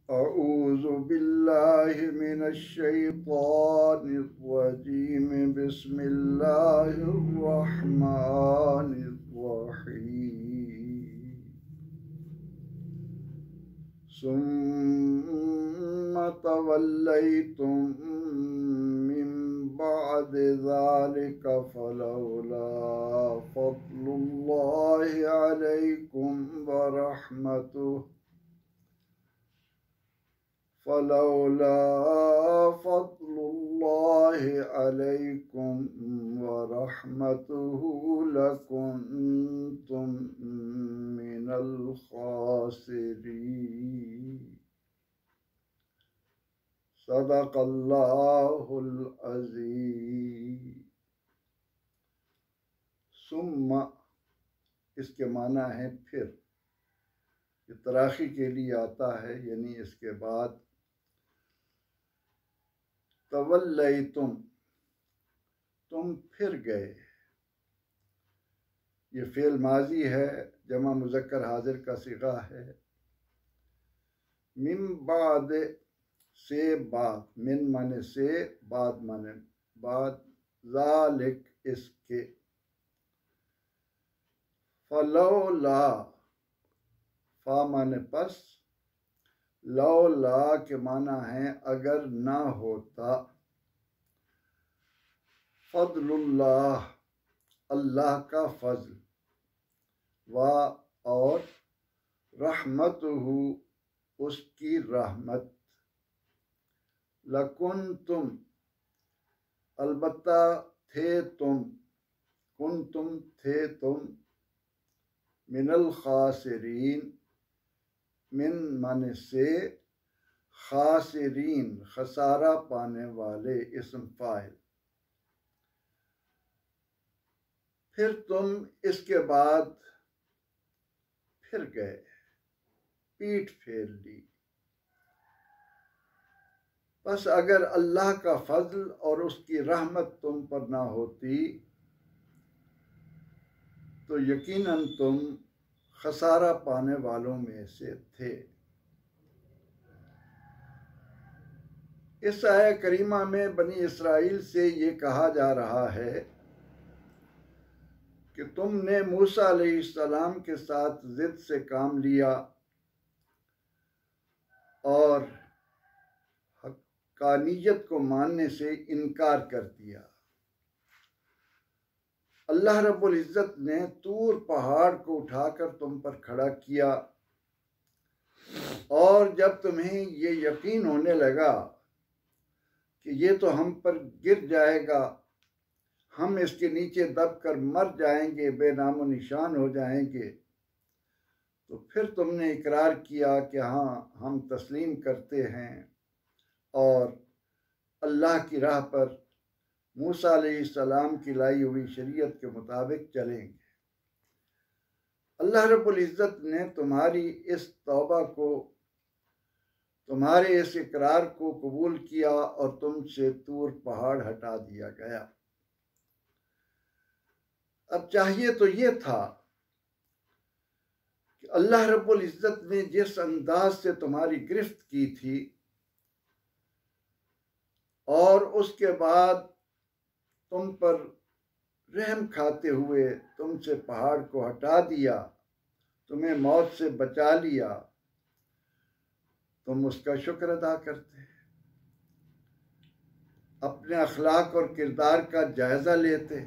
अऊज़ु बिल्लाहि मिनश शैतानिर रजीम बिस्मिल्लाहिर रहमानिर रहीम सुम्मा तवल्लैतुम मिन बअदि ज़ालिका फलौला फ़ज़्लुल्लाहि अलैकुम व रहमतुहु फलौला फ़ज़्लुल्लाहि अलैकुम व रहमतुहु लकुन्तुम मिनल ख़ासिरीन। सदक़ल्लाहुल अज़ीम। सुम्मा इसके माना है फिर, ये तराखी के लिए आता है, यानी इसके बाद। तवल्लैतुम तुम फिर गए, ये फेल माजी है, जमा मुज़क्कर हाजिर का सिगा है। मिन बाद से बाद, मिन माने से, बाद माने बाद, ज़ालिक इसके। फलौला फा माने पस, लौला के माना है अगर ना होता। फज़लुल्लाह अल्लाह का फज़ल, वा और रहमतुहु उसकी रहमत, लकुन्तुम अलबत्ता थे तुम, कुन्तुम थे तुम, मिनल खासिरीन मिन माने से, खासिरीन खसारा पाने वाले, इस्म फाइल। फिर तुम इसके बाद फिर गए, पीठ फेर ली। बस अगर अल्लाह का फजल और उसकी रहमत तुम पर ना होती तो यकीनन तुम खसारा पाने वालों में से थे। इस आया करीमा में बनी इसराइल से ये कहा जा रहा है कि तुमने मूसा अलैहिस्सलाम के साथ जिद से काम लिया और हक्कानियत को मानने से इनकार कर दिया। अल्लाह रब्बुल इज़्ज़त ने तूर पहाड़ को उठाकर तुम पर खड़ा किया और जब तुम्हें ये यकीन होने लगा कि ये तो हम पर गिर जाएगा, हम इसके नीचे दबकर मर जाएंगे, बेनामो निशान हो जाएंगे, तो फिर तुमने इकरार किया कि हाँ हम तस्लीम करते हैं और अल्लाह की राह पर मूसा अलैहिस्सलाम की लाई हुई शरीयत के मुताबिक चलेंगे। अल्लाह रब्बुल इज़्ज़त ने तुम्हारी इस तौबा को, तुम्हारे इस इकरार को कबूल किया और तुमसे तूर पहाड़ हटा दिया गया। अब चाहिए तो ये था कि अल्लाह रब्बुल इज़्ज़त ने जिस अंदाज से तुम्हारी गिरफ्त की थी और उसके बाद तुम पर रहम खाते हुए तुमसे पहाड़ को हटा दिया, तुम्हें मौत से बचा लिया, तुम उसका शुक्र अदा करते, अपने अखलाक और किरदार का जायजा लेते,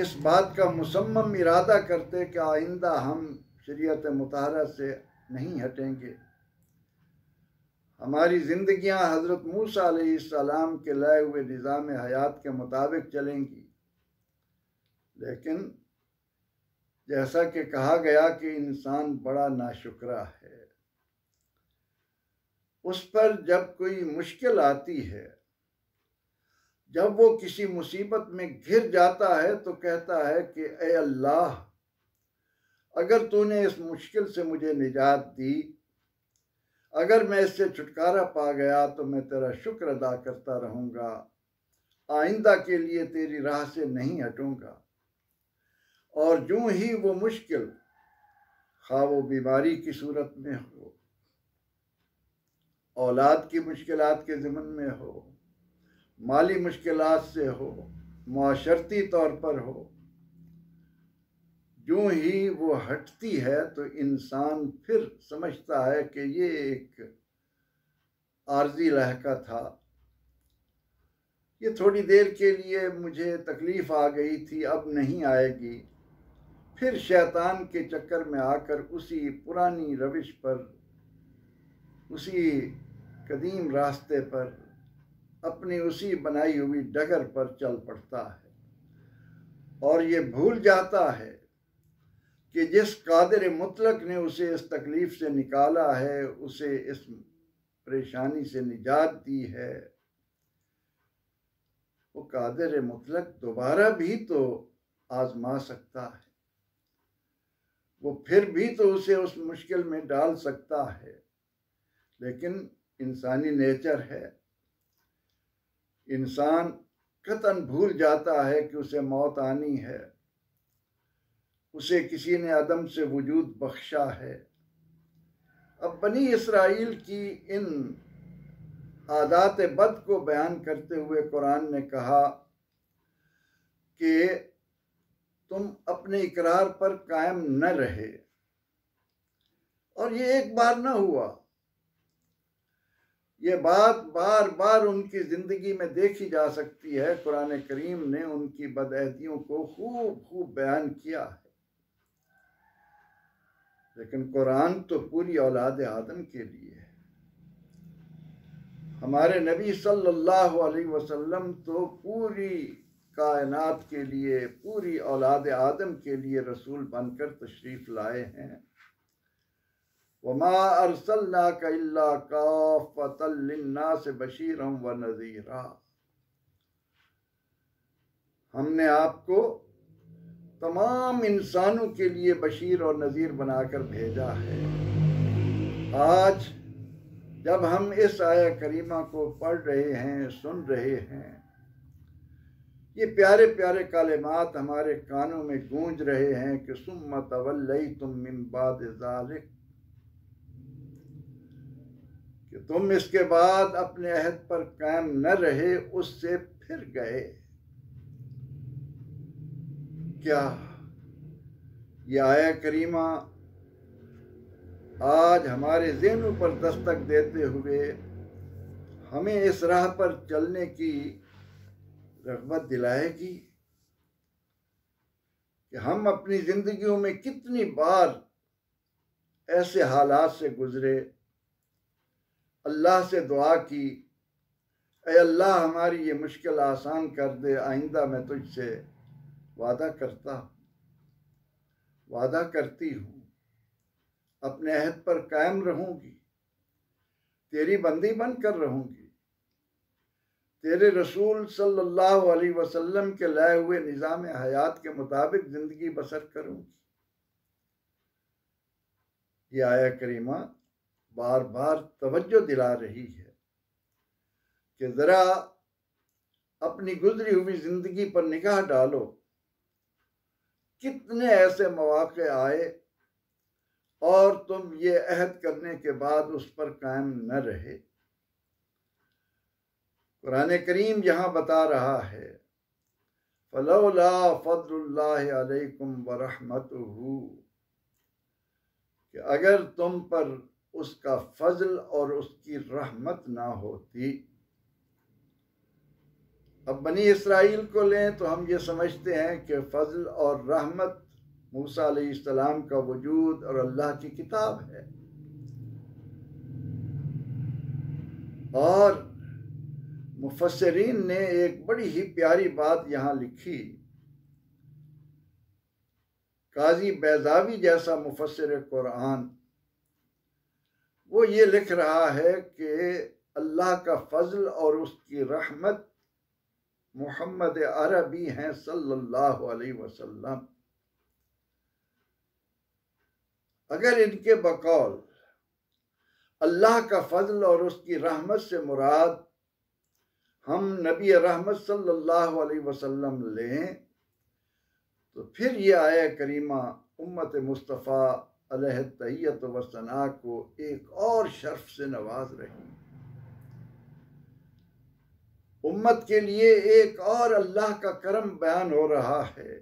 इस बात का मुसम्मम इरादा करते कि आइंदा हम शरीयत मुताहरा से नहीं हटेंगे, हमारी जिंदगियां हजरत मूसा अलैहिस्सलाम के लाए हुए निज़ाम हयात के मुताबिक चलेंगी। लेकिन जैसा कि कहा गया कि इंसान बड़ा नाशुक्रा है, उस पर जब कोई मुश्किल आती है, जब वो किसी मुसीबत में घिर जाता है तो कहता है कि ए अल्लाह, अगर तूने इस मुश्किल से मुझे निजात दी, अगर मैं इससे छुटकारा पा गया तो मैं तेरा शुक्र अदा करता रहूँगा, आइंदा के लिए तेरी राह से नहीं हटूँगा। और जो ही वो मुश्किल, खा वो बीमारी की सूरत में हो, औलाद की मुश्किलात के ज़िमन में हो, माली मुश्किलात से हो, माशरती तौर पर हो, यूं ही वो हटती है तो इंसान फिर समझता है कि ये एक आर्जी लहका था, ये थोड़ी देर के लिए मुझे तकलीफ आ गई थी, अब नहीं आएगी। फिर शैतान के चक्कर में आकर उसी पुरानी रविश पर, उसी कदीम रास्ते पर, अपनी उसी बनाई हुई डगर पर चल पड़ता है और ये भूल जाता है कि जिस कादिर मुतलक ने उसे इस तकलीफ से निकाला है, उसे इस परेशानी से निजात दी है, वो कादिर मुतलक दोबारा भी तो आजमा सकता है, वो फिर भी तो उसे उस मुश्किल में डाल सकता है। लेकिन इंसानी नेचर है, इंसान कतन भूल जाता है कि उसे मौत आनी है, उसे किसी ने अदम से वजूद बख्शा है। अब बनी इसराइल की इन आदात बद को बयान करते हुए कुरान ने कहा कि तुम अपने इकरार पर कायम न रहे, और ये एक बार न हुआ, ये बात बार बार उनकी जिंदगी में देखी जा सकती है। कुरान करीम ने उनकी बदअहदियों को खूब खूब बयान किया है। लेकिन कुरान तो पूरी औलाद आदम के लिए है। हमारे नबी सल्लल्लाहु अलैहि वसल्लम तो पूरी कायनात के लिए, पूरी औलाद आदम के लिए रसूल बनकर तशरीफ लाए हैं। वमा अरसलनाका इल्ला काफ़तल लिन्नास बशीरन व नज़ीरा, हमने आपको तमाम इंसानों के लिए बशीर और नज़ीर बनाकर भेजा है। आज जब हम इस आया करीमा को पढ़ रहे हैं, सुन रहे हैं, ये प्यारे प्यारे कलिमात हमारे कानों में गूंज रहे हैं कि सुम्मा तवल्लैतुम मिन बाद ज़ालिक, कि तुम इसके बाद अपने अहद पर कायम न रहे, उससे फिर गए। क्या ये आया करीमा आज हमारे ज़हनों पर दस्तक देते हुए हमें इस राह पर चलने की रग़बत दिलाएगी कि हम अपनी ज़िंदगियों में कितनी बार ऐसे हालात से गुजरे, अल्लाह से दुआ की, ऐ अल्लाह हमारी ये मुश्किल आसान कर दे, आइंदा मैं तुझसे वादा करती हूँ, अपने अहद पर कायम रहूंगी, तेरी बंदी बनकर रहूंगी, तेरे रसूल सल्लल्लाहु अलैहि वसल्लम के लाए हुए निज़ाम हयात के मुताबिक जिंदगी बसर करूंगी। ये आया करीमा बार बार तवज्जो दिला रही है कि जरा अपनी गुजरी हुई जिंदगी पर निगाह डालो, कितने ऐसे मौके आए और तुम ये अहद करने के बाद उस पर कायम न रहे। कुरान करीम यहाँ बता रहा है, फलौला फज़लुल्लाहि अलैकुम व रहमतुहु, कि अगर तुम पर उसका फजल और उसकी रहमत ना होती। अब बनी इसराइल को लें तो हम ये समझते हैं कि फजल और रहमत मूसा अलैहिस्सलाम का वजूद और अल्लाह की किताब है। और मुफस्सिरीन ने एक बड़ी ही प्यारी बात यहाँ लिखी। काजी बैज़ावी जैसा मुफस्सिर कुरान वो ये लिख रहा है कि अल्लाह का फजल और उसकी रहमत मोहम्मद अरबी हैं सल्लल्लाहु अलैहि वसल्लम। अगर इनके बकौल अल्लाह का फजल और उसकी रहमत से मुराद हम नबी रहमत सल्लल्लाहु अलैहि वसल्लम लें तो फिर ये आया करीमा उम्मत मुस्तफ़ा अलैहि तहियत व सना को एक और शर्फ से नवाज रही। उम्मत के लिए एक और अल्लाह का करम बयान हो रहा है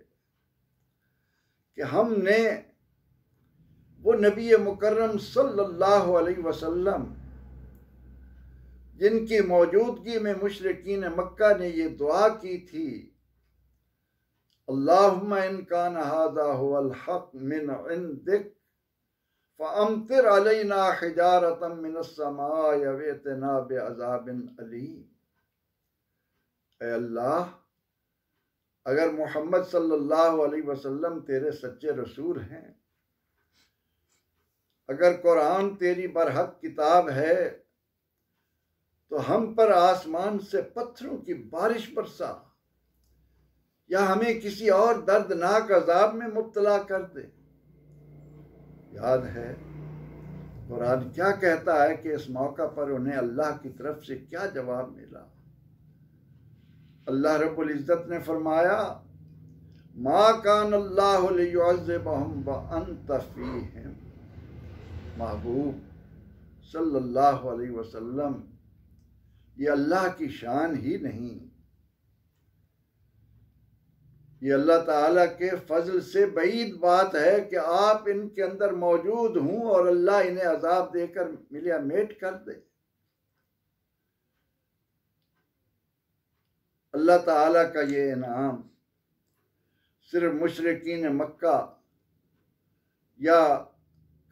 कि हमने वो नबी मुकर्रम सल्लल्लाहु अलैहि वसल्लम जिनकी मौजूदगी में मुशरिकीन मक्का ने ये दुआ की थी, अल्लाहुम्मा इन कान हाज़ा हुवल हक़ मिन इंदिक फ़अम्तिर अलैना हिजारतम मिनस समाइ वअतना बिअज़ाबिन अलीम। ऐ अल्लाह, अगर मोहम्मद सल्लल्लाहु अलैहि वसल्लम तेरे सच्चे रसूल हैं, अगर कुरान तेरी बरहक किताब है, तो हम पर आसमान से पत्थरों की बारिश बरसा या हमें किसी और दर्दनाक अजाब में मुब्तला कर दे। याद है कुरान क्या कहता है कि इस मौका पर उन्हें अल्लाह की तरफ से क्या जवाब मिला। अल्लाह रब्बुल इज्जत ने फरमाया, मा कान अल्लाहु लियुअज़्ज़िबहुम व अंत फ़ीहिम। महबूब सल्लल्लाहु अलैहि वसल्लम, ये अल्लाह की शान ही नहीं, ये अल्लाह ताला के फजल से बईद बात है कि आप इनके अंदर मौजूद हों और अल्लाह इन्हें अजाब देकर मिलिया मेट कर दे। अल्लाह ताला का ये इनाम सिर्फ मुशरिकीन मक्का या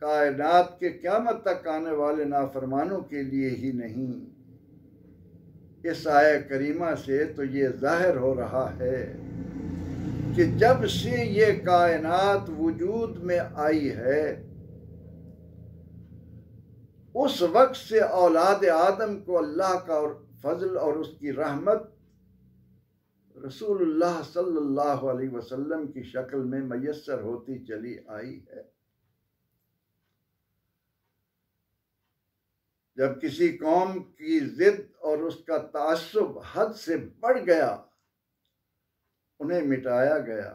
कायनात के क़यामत तक आने वाले नाफरमानों के लिए ही नहीं, इस आया करीमा से तो ये जाहिर हो रहा है कि जब से ये कायनात वजूद में आई है, उस वक्त से औलाद आदम को अल्लाह का फजल और उसकी रहमत रसूलुल्लाह सल्लल्लाहु अलैहि वसल्लम की शक्ल में मयस्सर होती चली आई है। जब किसी कौम की जिद और उसका तासुब हद से बढ़ गया, उन्हें मिटाया गया,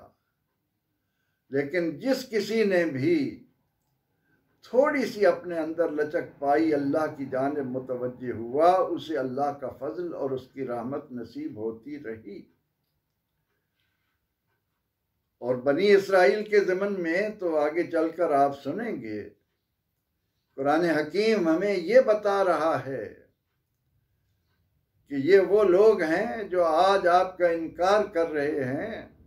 लेकिन जिस किसी ने भी थोड़ी सी अपने अंदर लचक पाई, अल्लाह की जानिब मुतवज्जे हुआ, उसे अल्लाह का फजल और उसकी रहमत नसीब होती रही। और बनी इसराइल के ज़मन में तो आगे चलकर आप सुनेंगे, कुरान हकीम हमें ये बता रहा है कि ये वो लोग हैं जो आज आपका इनकार कर रहे हैं।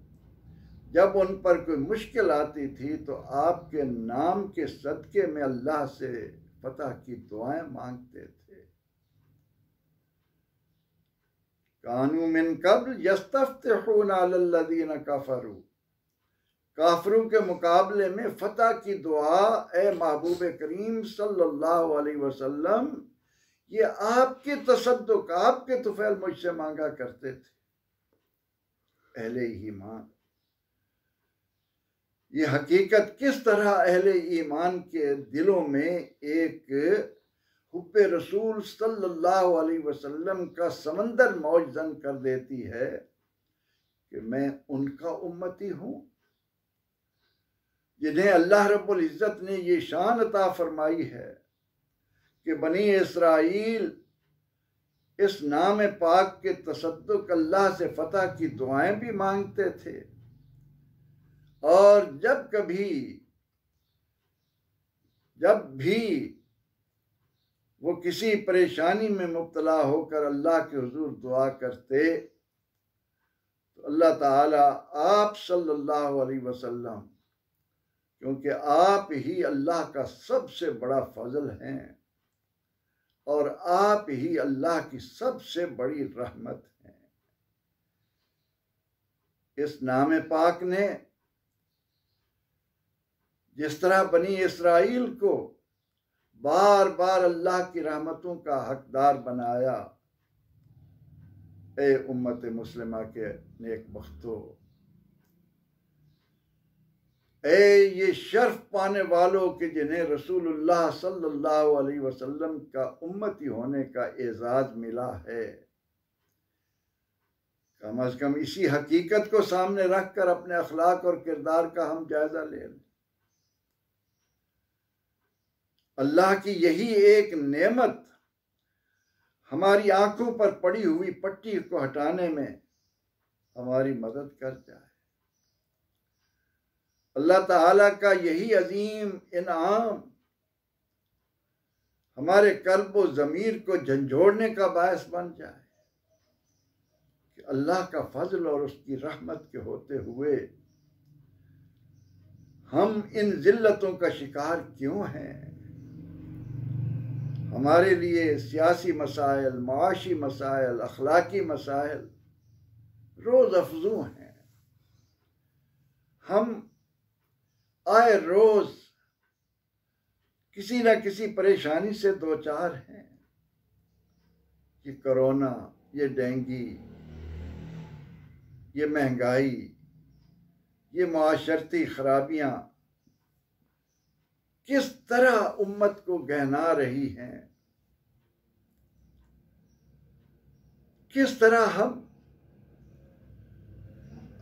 जब उन पर कोई मुश्किल आती थी तो आपके नाम के सदके में अल्लाह से फतह की दुआएं मांगते थे। कानू मिन कब्ल यस्तफ्तिहून अलल्लज़ीना कफरू, काफिरों के मुकाबले में फतह की दुआ ए महबूब करीम सल्लल्लाहु अलैहि वसल्लम, ये आपके तसद्दुक, आपके तुफैल मुझसे मांगा करते थे। अहले ईमान, ये हकीकत किस तरह अहले ईमान के दिलों में एक हुब्बे रसूल सल्लल्लाहु अलैहि वसल्लम का समंदर मौजन कर देती है कि मैं उनका उम्मती हूँ, जिन्हें अल्लाह रब्बुल इज़्ज़त ने ये शान अता फरमाई है कि बनी इसराइल इस नाम पाक के तसद्दुक अल्लाह से फतह की दुआएं भी मांगते थे। और जब भी वो किसी परेशानी में मुब्तला होकर अल्लाह के हुजूर दुआ करते, तो अल्लाह ताला आप सल्लल्लाहु अलैहि वसल्लम, क्योंकि आप ही अल्लाह का सबसे बड़ा फजल हैं और आप ही अल्लाह की सबसे बड़ी रहमत हैं, इस नाम पाक ने जिस तरह बनी इसराइल को बार बार अल्लाह की रहमतों का हकदार बनाया, ए उम्मत मुस्लिमा के नेक बख्तो, ए ये शर्फ पाने वालों के जिन्हें रसूलुल्लाह सल्लल्लाहु अलैहि वसल्लम का उम्मती होने का एजाज मिला है, कम अज कम इसी हकीकत को सामने रखकर अपने अखलाक और किरदार का हम जायजा ले लें। अल्लाह की यही एक नेमत हमारी आंखों पर पड़ी हुई पट्टी को हटाने में हमारी मदद कर जाए। अल्लाह ताला का यही अजीम इनाम हमारे कल्ब व ज़मीर को झंझोड़ने का बायस बन जाए कि अल्लाह का फजल और उसकी रहमत के होते हुए हम इन जिल्लतों का शिकार क्यों हैं। हमारे लिए सियासी मसाइल, माशी मसाइल, अखलाकी मसाइल रोज अफजू हैं। हम आए रोज किसी न किसी परेशानी से दो चार हैं। ये कोरोना, ये डेंगी, ये महंगाई, ये माशरती खराबियां किस तरह उम्मत को गहना रही हैं, किस तरह हम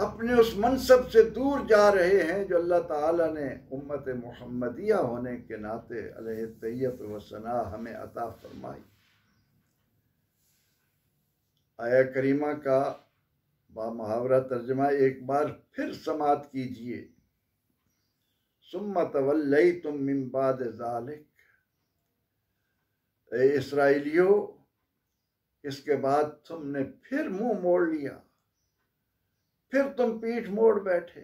अपने उस मनसब से दूर जा रहे हैं जो अल्लाह ताला ने उम्मत मुहम्मदिया होने के नाते अलैहि तैयब व सना हमें अता फरमाई। आया करीमा का बामुहावरा तर्जमा एक बार फिर समात कीजिए। सुम्मा तवल्लैतुम मिन बाद ज़ालिक, ए इस्राएलियों, इसके बाद तुमने फिर मुंह मोड़ लिया, फिर तुम पीठ मोड़ बैठे,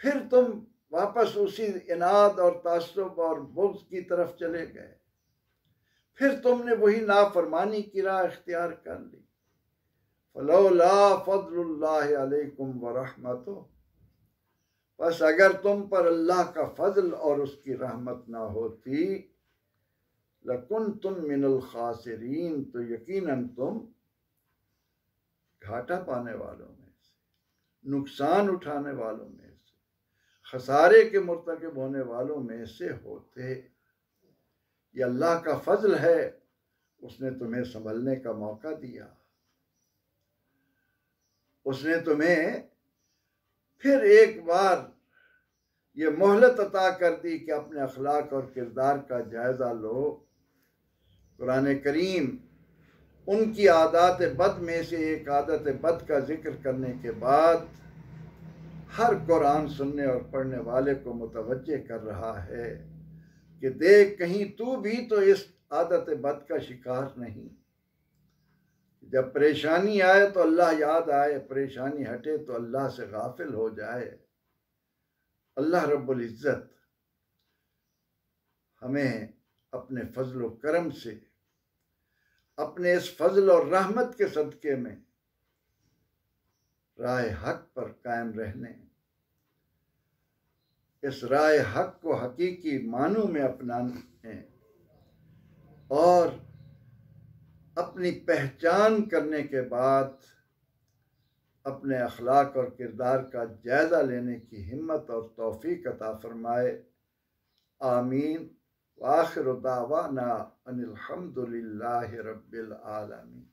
फिर तुम वापस उसी इनाद और तासुब और बुग़्ज़ की तरफ चले गए, फिर तुमने वही नाफरमानी की राह इख्तियार कर ली। फलौला फज़लुल्लाहि अलैकुम व रहमतुहु, बस अगर तुम पर अल्लाह का फजल और उसकी रहमत ना होती, लकुन्तुम मिनल खासिरीन, तो यकीनन तुम घाटा पाने वालों में से, नुकसान उठाने वालों में से, खसारे के मुर्तकिब होने वालों में से होते। ये अल्लाह का फजल है, उसने तुम्हें संभलने का मौका दिया, उसने तुम्हें फिर एक बार ये मोहलत अता कर दी कि अपने अखलाक और किरदार का जायज़ा लो। कुरान करीम उनकी आदत बद में से एक आदत बद का जिक्र करने के बाद हर कुरान सुनने और पढ़ने वाले को मुतवज्जे कर रहा है कि देख कहीं तू भी तो इस आदत बद का शिकार नहीं। जब परेशानी आए तो अल्लाह याद आए, परेशानी हटे तो अल्लाह से गाफिल हो जाए। अल्लाह रब्बुल इज़्ज़त हमें अपने फजल व करम से, अपने इस फजल और रहमत के सदक़े में राह हक पर कायम रहने, इस राह हक को हकीकी मानू में अपनाने और अपनी पहचान करने के बाद अपने अखलाक और किरदार का जायज़ा लेने की हिम्मत और तौफीक अता फरमाए। आमीन। व आखिरु दावाना अनिल हम्दुलिल्लाहि रब्बिल आलमीन।